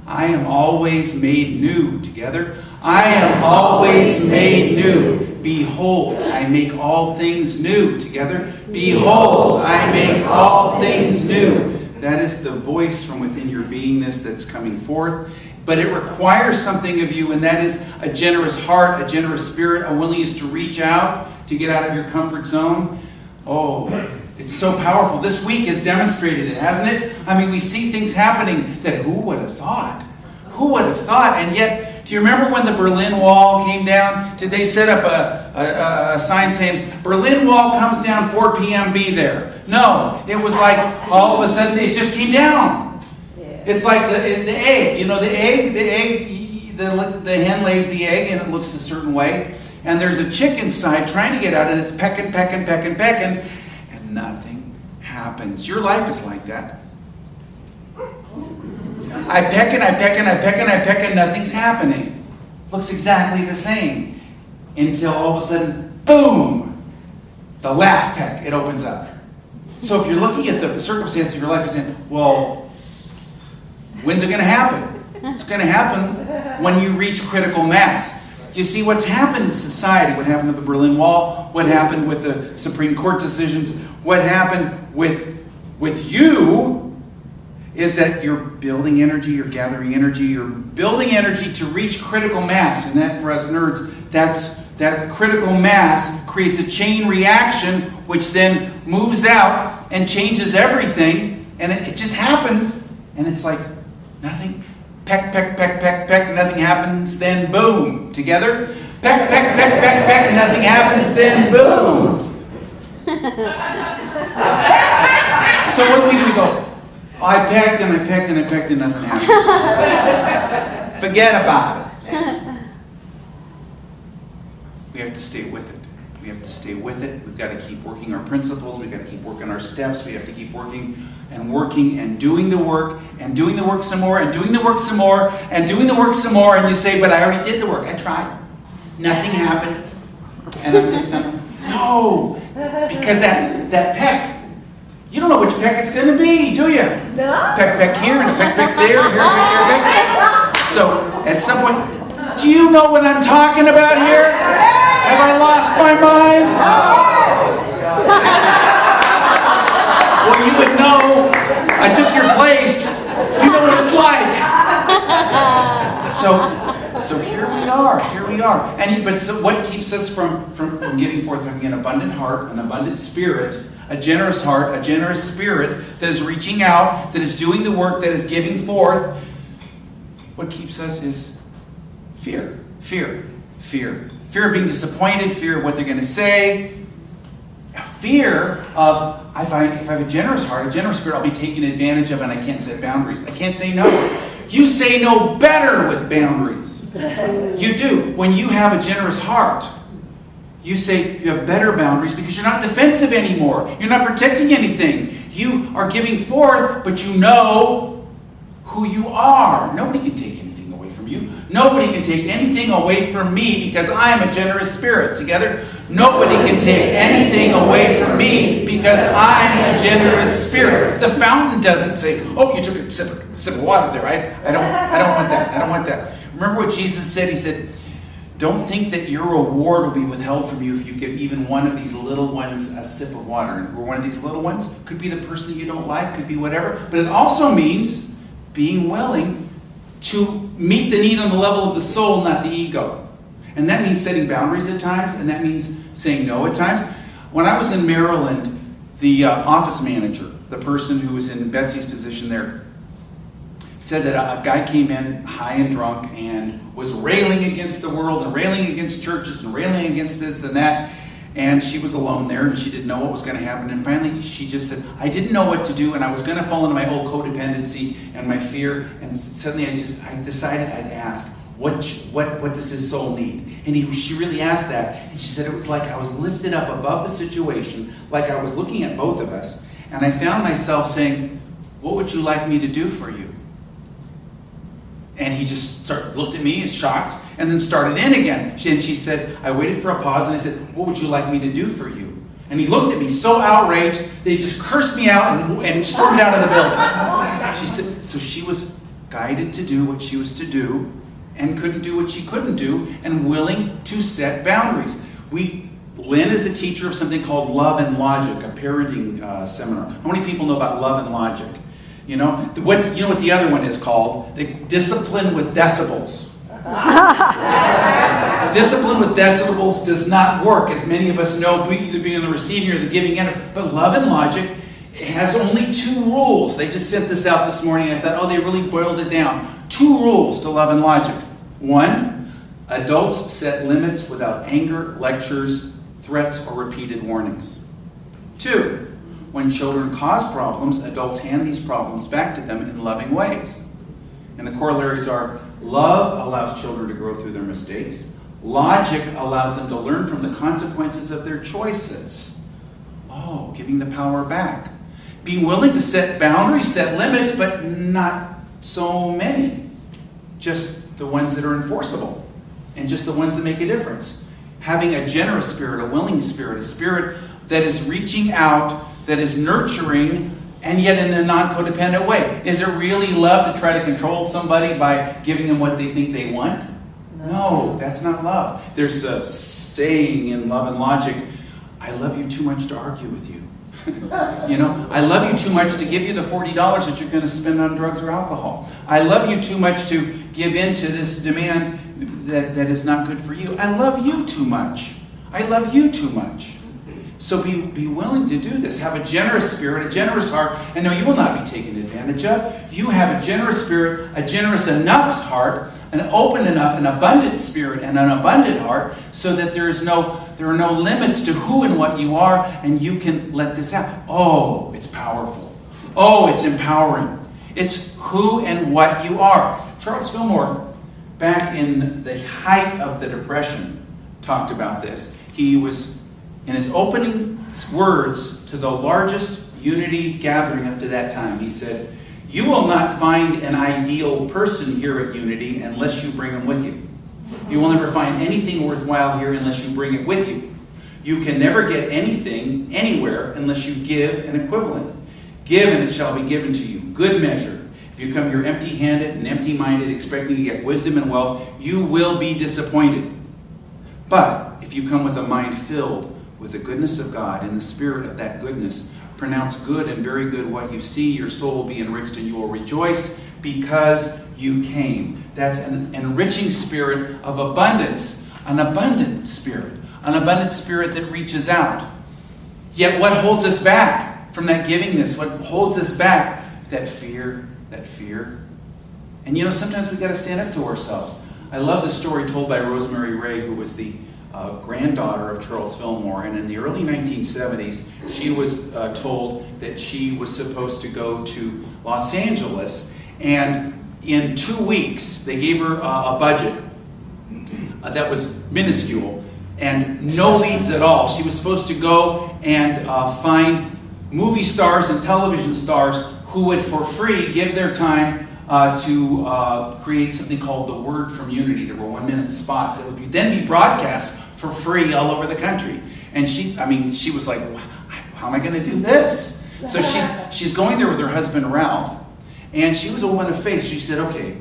I am always made new. Together. I am always made new. Behold, I make all things new. Together. Behold, I make all things new. That is the voice from within your beingness that's coming forth. But it requires something of you, and that is a generous heart, a generous spirit, a willingness to reach out, to get out of your comfort zone. Oh, it's so powerful. This week has demonstrated it, hasn't it? I mean, we see things happening that who would have thought? Who would have thought? And yet, do you remember when the Berlin Wall came down? Did they set up a sign saying, Berlin Wall comes down 4 p.m., be there? No, it was like all of a sudden it just came down. It's like the egg. You know, the hen lays the egg and it looks a certain way. And there's a chick inside trying to get out and it's pecking, and nothing happens. Your life is like that. I peck and nothing's happening. Looks exactly the same. Until all of a sudden, boom! The last peck, it opens up. So if you're looking at the circumstance of your life, you're saying, well, when's it going to happen? It's going to happen when you reach critical mass. You see what's happened in society, what happened with the Berlin Wall, what happened with the Supreme Court decisions, what happened with you is that you're building energy, you're gathering energy, you're building energy to reach critical mass. And that, for us nerds, that critical mass creates a chain reaction which then moves out and changes everything. And it just happens. And it's like nothing. Peck, nothing happens, then boom. Together? Peck, nothing happens, then boom. So what do? We go, I pecked and nothing happened. Forget about it. We have to stay with it. We have to stay with it. We've got to keep working our principles. We've got to keep working our steps. We have to keep working and doing the work and doing the work some more and doing the work some more and doing the work some more. And you say, but I already did the work. I tried. Nothing happened. And no, because that peck, you don't know which peck it's going to be, do you? No. Peck here and a peck there, here. So at some point, do you know what I'm talking about here? Have I lost my mind? Well, you would know. I took your place. You know what it's like. So here we are. But so what keeps us from giving forth from an abundant heart, an abundant spirit, a generous heart, a generous spirit that is reaching out, that is doing the work, that is giving forth? What keeps us is fear. Fear of being disappointed, fear of what they're going to say, fear of, if I have a generous heart, a generous spirit, I'll be taken advantage of and I can't set boundaries. I can't say no. You say no better with boundaries. You do. When you have a generous heart, you say you have better boundaries because you're not defensive anymore. You're not protecting anything. You are giving forth, but you know who you are. Nobody can take anything away from you. Nobody can take anything away from me because I am a generous spirit. Together? Nobody can take anything away from me because I'm a generous spirit. The fountain doesn't say, oh, you took a sip of water there. I don't want that. Remember what Jesus said? He said, don't think that your reward will be withheld from you if you give even one of these little ones a sip of water. And who are one of these little ones? Could be the person you don't like, could be whatever. But it also means being willing to meet the need on the level of the soul, not the ego. And that means setting boundaries at times, and that means saying no at times. When I was in Maryland, the office manager, the person who was in Betsy's position there, said that a guy came in high and drunk and was railing against the world and railing against churches and railing against this and that. And she was alone there and she didn't know what was going to happen. And finally she just said, I didn't know what to do and I was going to fall into my old codependency and my fear. And suddenly I decided I'd ask, what does his soul need? And she really asked that. And she said it was like I was lifted up above the situation, like I was looking at both of us. And I found myself saying, what would you like me to do for you? And he just looked at me, shocked, and then started in again. And she said, I waited for a pause, and I said, what would you like me to do for you? And he looked at me so outraged that he just cursed me out and stormed out of the building. She said, so she was guided to do what she was to do, and couldn't do what she couldn't do, and willing to set boundaries. Lynn is a teacher of something called Love and Logic, a parenting seminar. How many people know about Love and Logic? You know what the other one is called? Discipline with Decibels. Discipline with decibels does not work, as many of us know, either being on the receiving or the giving end. But Love and Logic has only 2 rules. They just sent this out this morning. I thought, they really boiled it down. 2 rules to Love and Logic. 1, adults set limits without anger, lectures, threats, or repeated warnings. 2, when children cause problems, adults hand these problems back to them in loving ways. And the corollaries are, love allows children to grow through their mistakes. Logic allows them to learn from the consequences of their choices. Giving the power back. Being willing to set boundaries, set limits, but not so many. Just the ones that are enforceable. And just the ones that make a difference. Having a generous spirit, a willing spirit, a spirit that is reaching out, that is nurturing, and yet in a non-codependent way. Is it really love to try to control somebody by giving them what they think they want? No, that's not love. There's a saying in Love and Logic, I love you too much to argue with you. I love you too much to give you the $40 that you're going to spend on drugs or alcohol. I love you too much to give in to this demand that is not good for you. I love you too much. I love you too much. So be willing to do this. Have a generous spirit, a generous heart, and no, you will not be taken advantage of. You have a generous spirit, a generous enough heart, an open enough, an abundant spirit, and an abundant heart, so that there are no limits to who and what you are, and you can let this out. Oh, it's powerful. Oh, it's empowering. It's who and what you are. Charles Fillmore, back in the height of the Depression, talked about this. He was, in his opening words to the largest unity gathering up to that time, he said, "You will not find an ideal person here at Unity unless you bring them with you. You will never find anything worthwhile here unless you bring it with you. You can never get anything anywhere unless you give an equivalent. Give and it shall be given to you. Good measure. If you come here empty-handed and empty-minded, expecting to get wisdom and wealth, you will be disappointed. But if you come with a mind filled with the goodness of God and the spirit of that goodness, pronounce good and very good what you see, your soul will be enriched and you will rejoice because you came." That's an enriching spirit of abundance, an abundant spirit that reaches out. Yet what holds us back from that givingness? What holds us back? That fear. And sometimes we've got to stand up to ourselves. I love the story told by Rosemary Ray, who was the granddaughter of Charles Fillmore, and in the early 1970s, she was told that she was supposed to go to Los Angeles, and in 2 weeks, they gave her a budget that was minuscule, and no leads at all. She was supposed to go and find movie stars and television stars who would, for free, give their time to create something called the Word from Unity. There were 1-minute spots that would then be broadcast for free all over the country. And she was like, how am I going to do this? So she's going there with her husband, Ralph, and she was a woman of faith. She said, okay,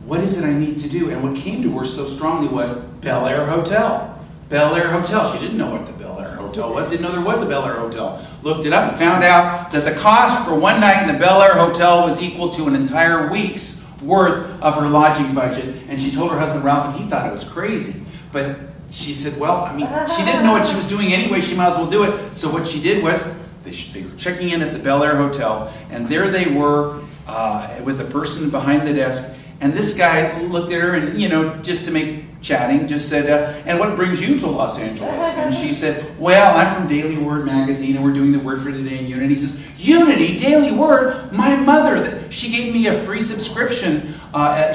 what is it I need to do? And what came to her so strongly was Bel Air Hotel. Bel Air Hotel. She didn't know what the Bel Air Hotel was, didn't know there was a Bel Air Hotel. Looked it up and found out that the cost for one night in the Bel Air Hotel was equal to an entire week's worth of her lodging budget. And she told her husband, Ralph, and he thought it was crazy. But she said, well, she didn't know what she was doing anyway, she might as well do it. So what she did was, they were checking in at the Bel Air Hotel, and there they were with a person behind the desk, and this guy looked at her and, just to make chatting, just said, and what brings you to Los Angeles? And she said, well, I'm from Daily Word magazine, and we're doing the Word for Today in Unity. He says, Unity, Daily Word? My mother, she gave me a free subscription.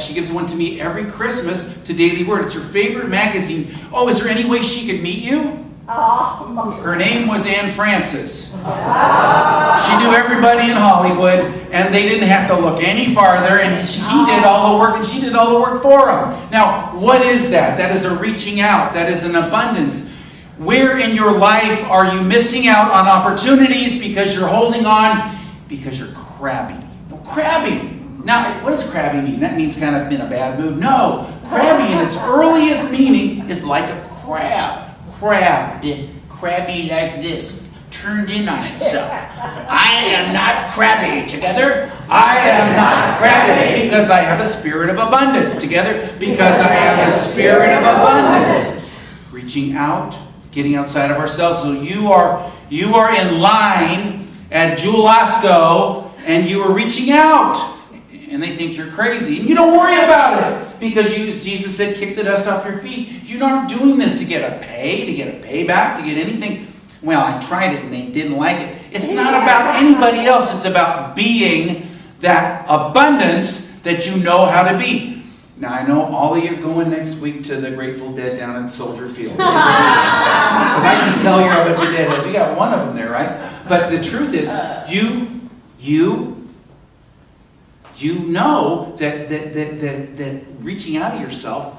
She gives one to me every Christmas to Daily Word. It's her favorite magazine. Oh, is there any way she could meet you? Her name was Anne Francis. She knew everybody in Hollywood, and they didn't have to look any farther, and he did all the work, and she did all the work for him. Now, what is that? That is a reaching out. That is an abundance. Where in your life are you missing out on opportunities because you're holding on because you're crabby? No, crabby. Now, what does crabby mean? That means kind of in a bad mood? No. Crabby in its earliest meaning is like a crab. Crabbed. Crabby like this. Turned in on itself. I am not crabby. Together, I am not crabby because I have a spirit of abundance. Together, because I have a spirit of abundance. Reaching out, getting outside of ourselves. So you are in line at Julasco and you are reaching out. And they think you're crazy. And you don't worry about it. Because Jesus said, kick the dust off your feet. You aren't doing this to get a pay, to get a payback, to get anything. Well, I tried it and they didn't like it. It's not about anybody else. It's about being that abundance that you know how to be. Now, I know all of you are going next week to the Grateful Dead down at Soldier Field. Because I can tell you're a bunch of deadheads. We got one of them there, right? But the truth is, you know that reaching out of yourself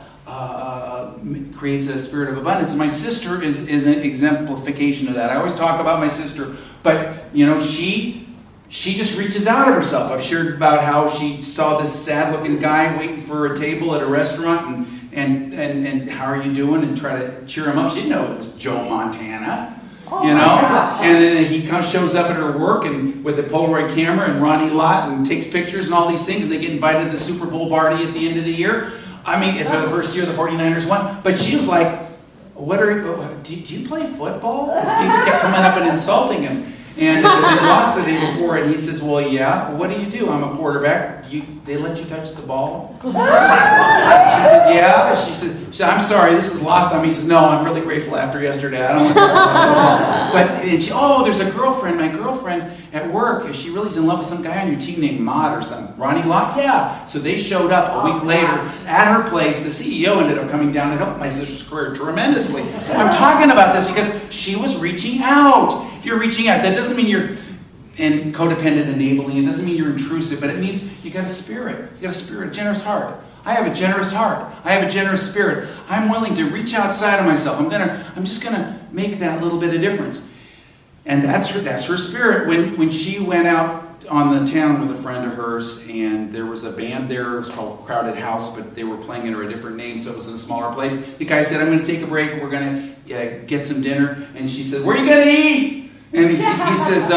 creates a spirit of abundance. And my sister is an exemplification of that. I always talk about my sister, but she just reaches out of herself. I've shared about how she saw this sad-looking guy waiting for a table at a restaurant, and how are you doing? And try to cheer him up. She didn't know it was Joe Montana. And then he shows up at her work and with a Polaroid camera and Ronnie Lott and takes pictures and all these things. And they get invited to the Super Bowl party at the end of the year. I mean, it's the first year the 49ers won. But she was like, do you play football? Because people kept coming up and insulting him. And because they lost the day before, and he says, well, yeah. Well, what do you do? I'm a quarterback. They let you touch the ball? She said, yeah. She said, I'm sorry, this is lost on me. He says, no, I'm really grateful after yesterday. I don't want to talk about football. But there's a girlfriend. My girlfriend at work, she really is in love with some guy on your team named Mott or something. Ronnie Lott? Yeah. So they showed up a week later at her place. The CEO ended up coming down to help my sister's career tremendously. I'm talking about this because she was reaching out. You're reaching out. That doesn't mean you're in codependent enabling. It doesn't mean you're intrusive, but it means you got a spirit. You got a spirit, a generous heart. I have a generous heart. I have a generous spirit. I'm willing to reach outside of myself. I'm just gonna make that little bit of difference. And that's her spirit. When she went out on the town with a friend of hers, and there was a band there. It was called Crowded House, but they were playing under a different name, so it was in a smaller place. The guy said, I'm going to take a break. We're going to get some dinner. And she said, where are you going to eat? And he says,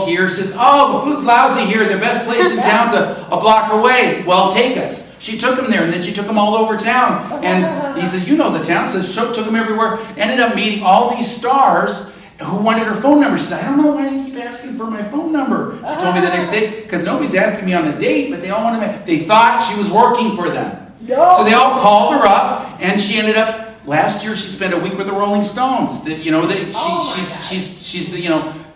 here. She says, the food's lousy here. The best place in town's a block away. Well, take us. She took him there, and then she took him all over town. And he says, you know the town. So she took him everywhere. Ended up meeting all these stars who wanted her phone number. She said, I don't know why they keep asking for my phone number. She told me the next day, because nobody's asking me on a date, but they all wanted me. They thought she was working for them. So they all called her up, and she ended up, last year she spent a week with the Rolling Stones. She's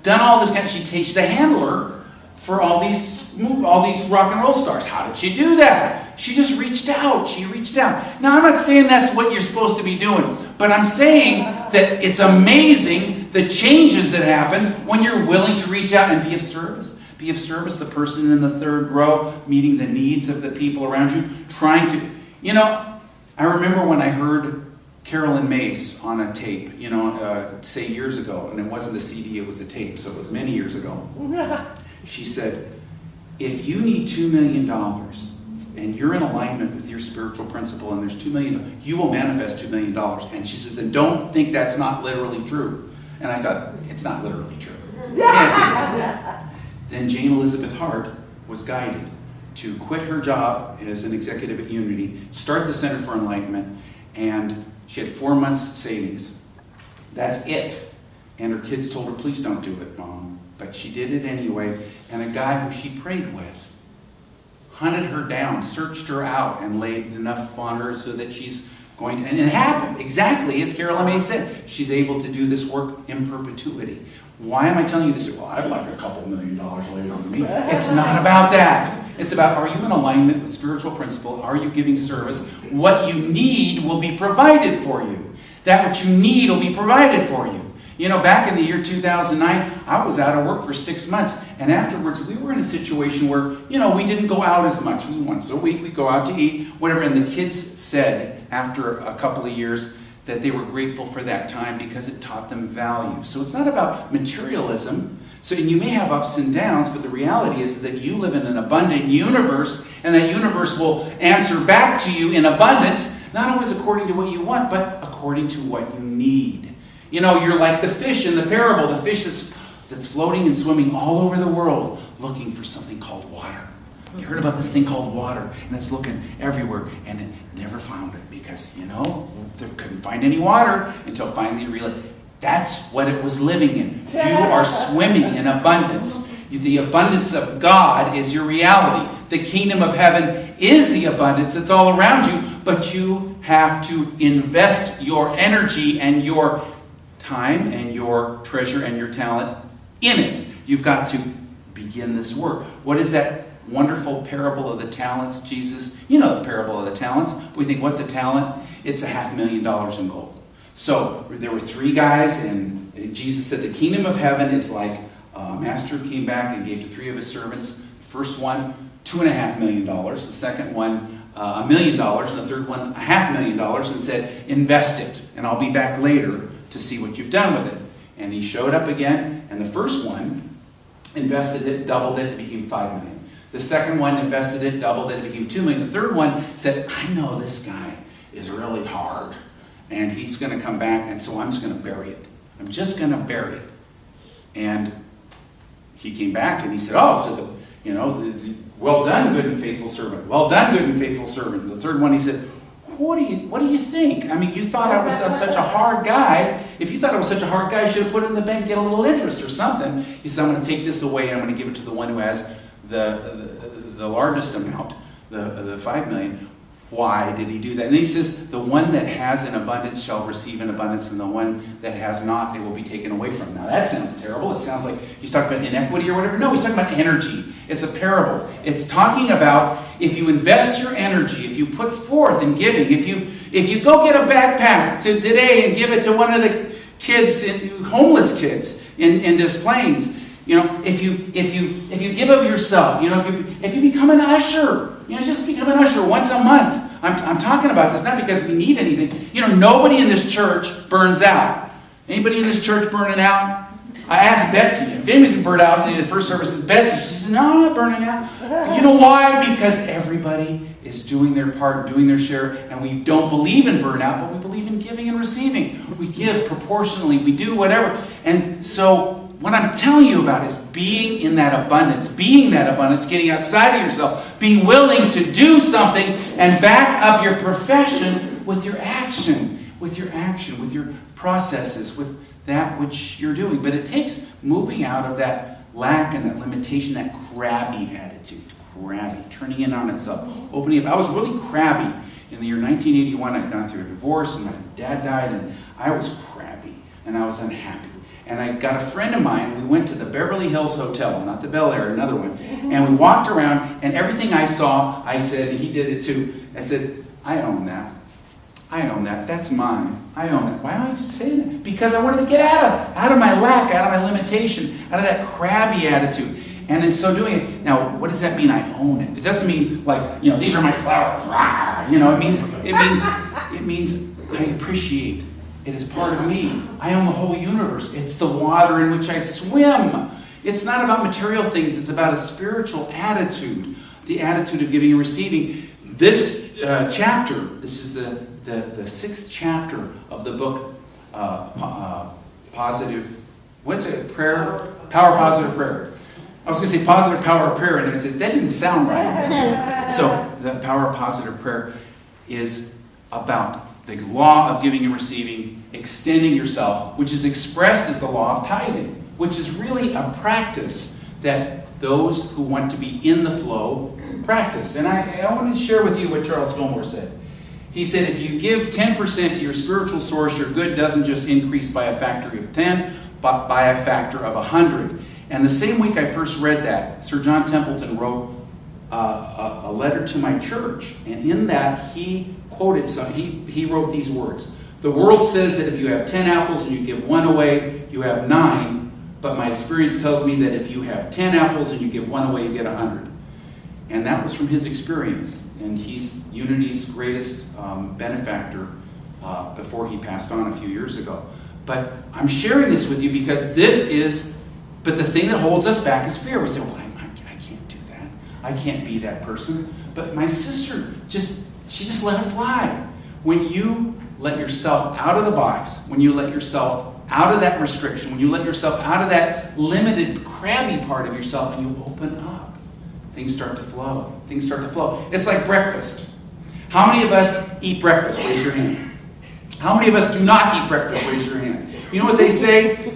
done all this kind of, she's a handler for all these rock and roll stars. How did she do that? She just reached out. She reached out. Now, I'm not saying that's what you're supposed to be doing, but I'm saying that it's amazing the changes that happen when you're willing to reach out and be of service. Be of service, the person in the third row, meeting the needs of the people around you, trying to, I remember when I heard Carolyn Mace on a tape, say years ago, and it wasn't a CD, it was a tape, so it was many years ago. She said, if you need $2 million and you're in alignment with your spiritual principle and there's $2 million, you will manifest $2 million. And she says, and don't think that's not literally true. And I thought, it's not literally true. Then Jane Elizabeth Hart was guided to quit her job as an executive at Unity, start the Center for Enlightenment, and she had 4 months savings. That's it. And her kids told her, please don't do it, Mom. But she did it anyway. And a guy who she prayed with hunted her down, searched her out, and laid enough on her so that she's going to, and it happened exactly as Carolyn May said. She's able to do this work in perpetuity. Why am I telling you this? Well, I'd like a couple $1 million laid on me. It's not about that. It's about, are you in alignment with spiritual principle? Are you giving service? What you need will be provided for you. That what you need will be provided for you. Back in the year 2009, I was out of work for 6 months. And afterwards, we were in a situation where, we didn't go out as much. Once a week, we'd go out to eat, whatever. And the kids said, after a couple of years, that they were grateful for that time because it taught them value. So it's not about materialism. So, and you may have ups and downs, but the reality is that you live in an abundant universe, and that universe will answer back to you in abundance, not always according to what you want, but according to what you need. You know, you're like the fish in the parable, the fish that's floating and swimming all over the world, looking for something called water. You heard about this thing called water, and it's looking everywhere, and it never found it because, you know, they couldn't find any water until finally it realized that's what it was living in. You are swimming in abundance. The abundance of God is your reality. The kingdom of heaven is the abundance. It's all around you, but you have to invest your energy and your time and your treasure and your talent in it. You've got to begin this work. What is that wonderful parable of the talents, Jesus? You know the parable of the talents. We think, what's a talent? It's $500,000 in gold. So there were 3 guys, and Jesus said the kingdom of heaven is like a master came back and gave to 3 of his servants. The first one, $2.5 million. The second one, $1 million. And the third one, $500,000, and said, invest it, and I'll be back later to see what you've done with it. And he showed up again, and the first one invested it, doubled it, it became $5 million. The second one invested it, doubled it, it became $2 million. The third one said, I know this guy is really hard, and he's going to come back, and so I'm just going to bury it. I'm just going to bury it. And he came back, and he said, well done, good and faithful servant. Well done, good and faithful servant. The third one, he said, what do you think? I mean, you thought I was such a hard guy. If you thought I was such a hard guy, you should have put it in the bank, get a little interest or something. He said, I'm going to take this away, and I'm going to give it to the one who has the largest amount, the $5 million. Why did he do that? And he says, the one that has an abundance shall receive an abundance, and the one that has not, they will be taken away from. Now that sounds terrible. It sounds like he's talking about inequity or whatever. No, he's talking about energy. It's a parable. It's talking about if you invest your energy, if you put forth in giving, if you go get a backpack today and give it to one of the kids, homeless kids in Des Plaines, you know, if you give of yourself, you know, if you become an usher, you know, just become an usher once a month. I'm talking about this not because we need anything. You know, nobody in this church burns out. Anybody in this church burning out? I asked Betsy. If anybody's been burned out in the first service, it's Betsy. She said, no, I'm not burning out. You know why? Because everybody is doing their part, doing their share, and we don't believe in burnout, but we believe in giving and receiving. We give proportionally. We do whatever. And so what I'm telling you about is being in that abundance, getting outside of yourself, being willing to do something and back up your profession with your action, with your processes, with that which you're doing. But it takes moving out of that lack and that limitation, that crabby attitude, turning in on itself, opening up. I was really crabby in the year 1981. I'd gone through a divorce and my dad died, and I was crabby and I was unhappy. And I got a friend of mine, we went to the Beverly Hills Hotel, not the Bel Air, another one, and we walked around, and everything I saw, I said, and he did it too, I said, I own that. That's mine. I own it. Why am I just saying that? Because I wanted to get out of my lack, out of my limitation, out of that crabby attitude. And in so doing it, now, what does that mean? I own it. It doesn't mean like, you know, these are my flowers. You know, it means I appreciate. It is part of me. I own the whole universe. It's the water in which I swim. It's not about material things. It's about a spiritual attitude, the attitude of giving and receiving. This chapter, this is the 6th chapter of the book, Positive, what's it? Prayer? Power Positive Prayer. I was going to say Positive Power of Prayer, and it says, that didn't sound right. So the Power of Positive Prayer is about the law of giving and receiving, extending yourself, which is expressed as the law of tithing, which is really a practice that those who want to be in the flow practice. And I want to share with you what Charles Fillmore said. He said, if you give 10% to your spiritual source, your good doesn't just increase by a factor of 10, but by a factor of 100. And the same week I first read that, Sir John Templeton wrote a letter to my church, and in that he quoted he wrote these words. The world says that if you have 10 apples and you give one away, you have 9, but my experience tells me that if you have 10 apples and you give one away, you get 100. And that was from his experience, and he's Unity's greatest benefactor before he passed on a few years ago. But I'm sharing this with you because this is But the thing that holds us back is fear. We say, well, I can't do that. I can't be that person. But my sister, she just let it fly. When you let yourself out of the box, when you let yourself out of that restriction, when you let yourself out of that limited, crabby part of yourself, and you open up, things start to flow. Things start to flow. It's like breakfast. How many of us eat breakfast? Raise your hand. How many of us do not eat breakfast? Raise your hand. You know what they say?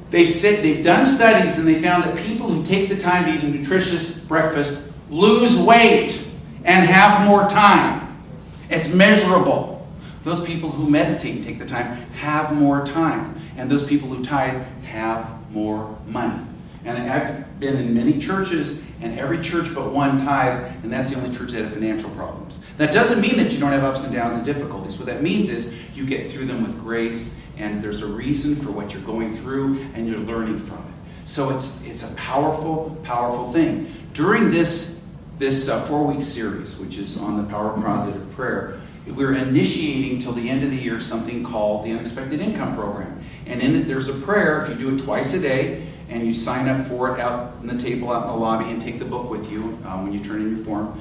They said they've done studies and they found that people who take the time to eat a nutritious breakfast lose weight and have more time. It's measurable. Those people who meditate and take the time have more time. And those people who tithe have more money. And I've been in many churches, and every church but one tithe, and that's the only church that had financial problems. That doesn't mean that you don't have ups and downs and difficulties. What that means is you get through them with grace, and there's a reason for what you're going through, and you're learning from it. So it's a powerful, powerful thing. During this 4-week series, which is on the power of positive prayer, we're initiating till the end of the year something called the Unexpected Income Program. And in it, there's a prayer. If you do it twice a day, and you sign up for it out on the table, out in the lobby, and take the book with you when you turn in your form,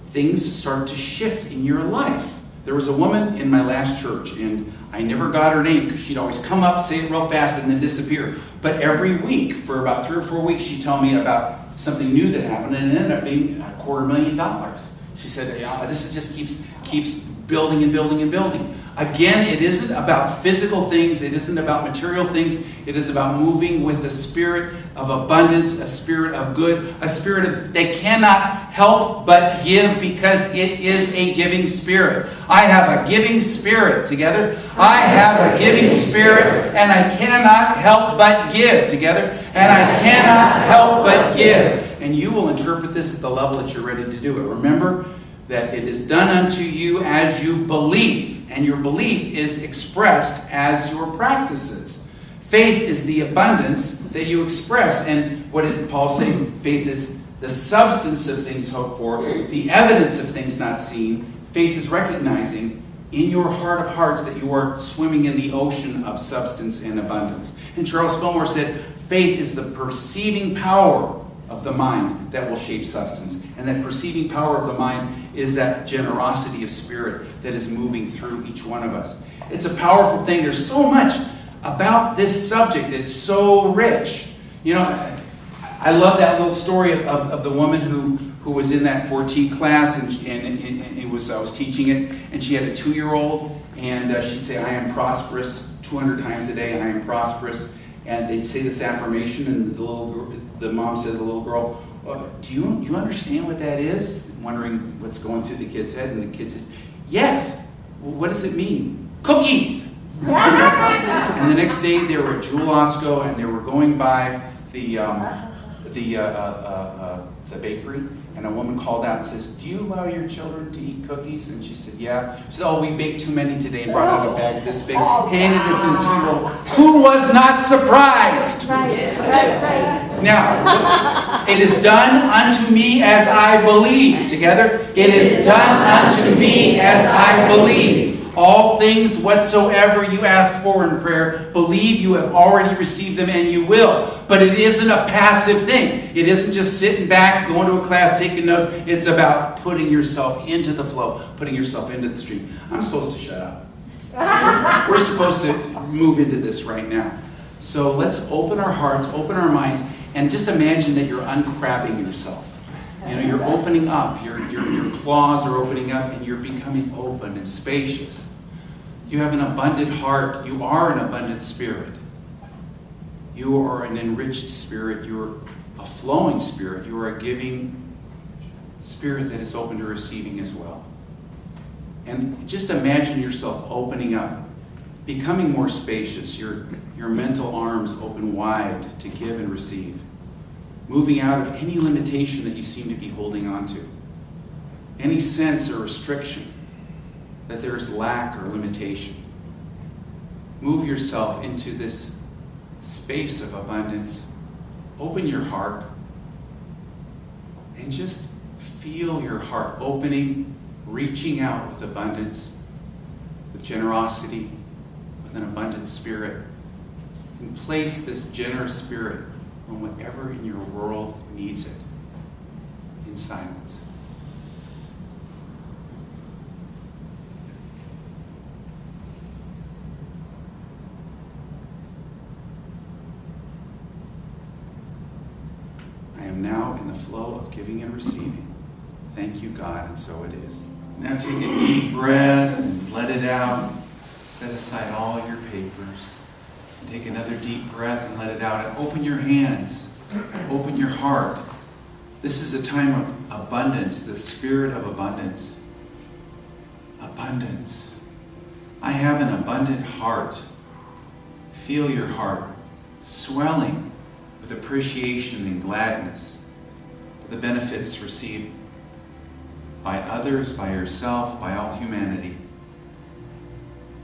things start to shift in your life. There was a woman in my last church, and I never got her name because she'd always come up, say it real fast, and then disappear. But every week, for about 3 or 4 weeks, she'd tell me about something new that happened, and it ended up being $250,000. She said, this just keeps building and building and building. Again, it isn't about physical things. It isn't about material things. It is about moving with a spirit of abundance, a spirit of good, a spirit that cannot help but give because it is a giving spirit. I have a giving spirit together. I have a giving spirit, and I cannot help but give together. And I cannot help but give. And you will interpret this at the level that you're ready to do it. Remember that it is done unto you as you believe, and your belief is expressed as your practices. Faith is the abundance that you express. And what did Paul say? Faith is the substance of things hoped for, the evidence of things not seen. Faith is recognizing in your heart of hearts that you are swimming in the ocean of substance and abundance. And Charles Fillmore said, faith is the perceiving power of the mind that will shape substance. And that perceiving power of the mind is that generosity of spirit that is moving through each one of us. It's a powerful thing. There's so much about this subject. It's so rich. You know, I love that little story of the woman who was in that 4T class, and I was teaching it, and she had a 2-year-old, and she'd say, I am prosperous 200 times a day, and I am prosperous. And they'd say this affirmation, and the mom said to the little girl, do you understand what that is? Wondering what's going through the kid's head, and the kid said, yes. Well, what does it mean? Cookies. And the next day they were at Jewel Osco, and they were going by the bakery, and a woman called out and says, do you allow your children to eat cookies? And she said, yeah. She said, oh, we baked too many today, and brought out a bag this big, handed it to the 2-year-old. Who was not surprised? Right. Now, it is done unto me as I believe. Together, it is done unto me as I believe. All things whatsoever you ask for in prayer, believe you have already received them, and you will. But it isn't a passive thing. It isn't just sitting back, going to a class, taking notes. It's about putting yourself into the flow, putting yourself into the stream. I'm supposed to shut up. We're supposed to move into this right now. So let's open our hearts, open our minds, and just imagine that you're uncrabbing yourself. You know, you're opening up. Your claws are opening up, and you're becoming open and spacious. You have an abundant heart. You are an abundant spirit. You are an enriched spirit. You're a flowing spirit. You are a giving spirit that is open to receiving as well. And just imagine yourself opening up, becoming more spacious. Your mental arms open wide to give and receive. Moving out of any limitation that you seem to be holding on to. Any sense or restriction that there is lack or limitation. Move yourself into this space of abundance. Open your heart and just feel your heart opening, reaching out with abundance, with generosity, with an abundant spirit. And place this generous spirit on whatever in your world needs it, in silence. I am now in the flow of giving and receiving. Thank you, God, and so it is. Now take a deep breath and let it out. Set aside all your papers. And take another deep breath and let it out. And open your hands. Open your heart. This is a time of abundance, the spirit of abundance. Abundance. I have an abundant heart. Feel your heart swelling with appreciation and gladness for the benefits received by others, by yourself, by all humanity.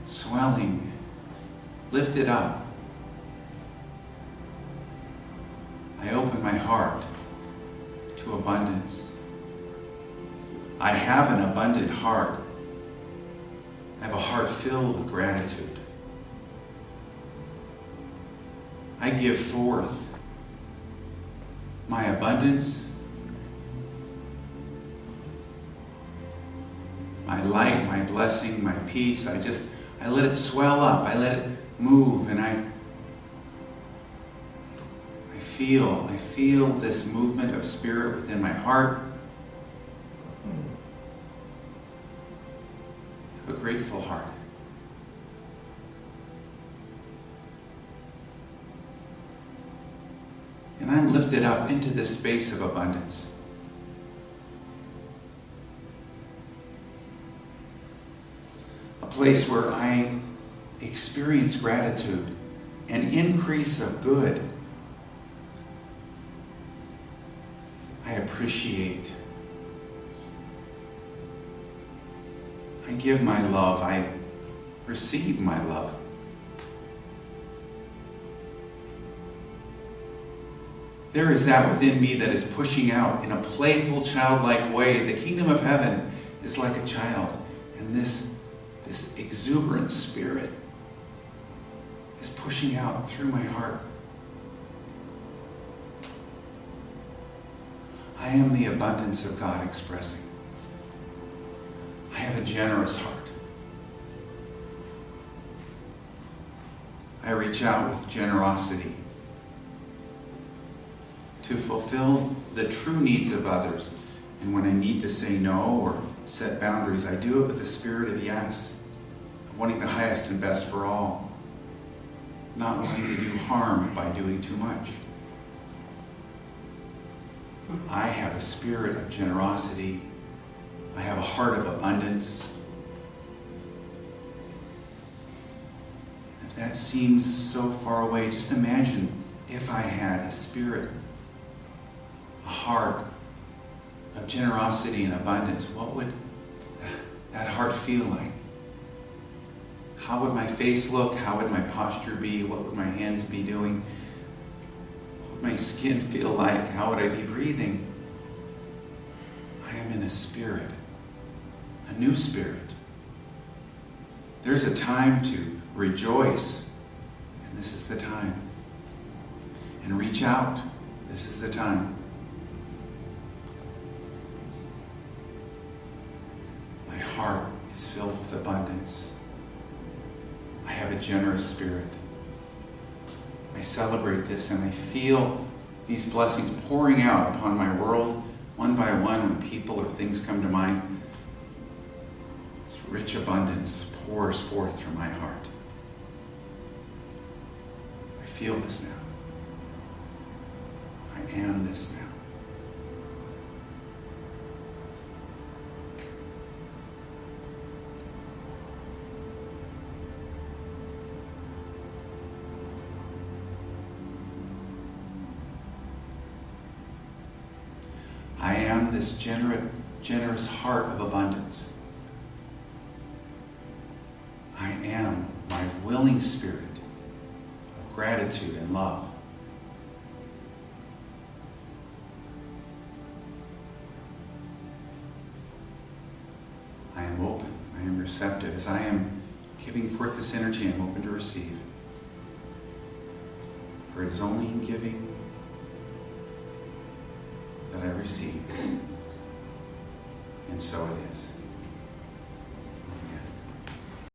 Swelling. Lift it up. I open my heart to abundance. I have an abundant heart. I have a heart filled with gratitude. I give forth my abundance, my light, my blessing, my peace. I let it swell up. I let it move, and I feel this movement of spirit within my heart. I have a grateful heart. And I'm lifted up into this space of abundance. A place where I experience gratitude, an increase of good. I appreciate. I give my love. I receive my love. There is that within me that is pushing out in a playful, childlike way. The kingdom of heaven is like a child. And this exuberant spirit is pushing out through my heart. I am the abundance of God expressing. I have a generous heart. I reach out with generosity to fulfill the true needs of others. And when I need to say no or set boundaries, I do it with a spirit of yes, of wanting the highest and best for all, not wanting to do harm by doing too much. I have a spirit of generosity. I have a heart of abundance. If that seems so far away, just imagine if I had a spirit, a heart of generosity and abundance. What would that heart feel like? How would my face look? How would my posture be? What would my hands be doing? What would my skin feel like? How would I be breathing? I am in a spirit, a new spirit. There's a time to rejoice, and this is the time. And reach out, this is the time. My heart is filled with abundance. I have a generous spirit. I celebrate this and I feel these blessings pouring out upon my world one by one when people or things come to mind. This rich abundance pours forth from my heart. I feel this now. I am this now. I am this generous heart of abundance. I am my willing spirit of gratitude and love. I am open. I am receptive. As I am giving forth this energy, I am open to receive. For it is only in giving that I receive. And so it is.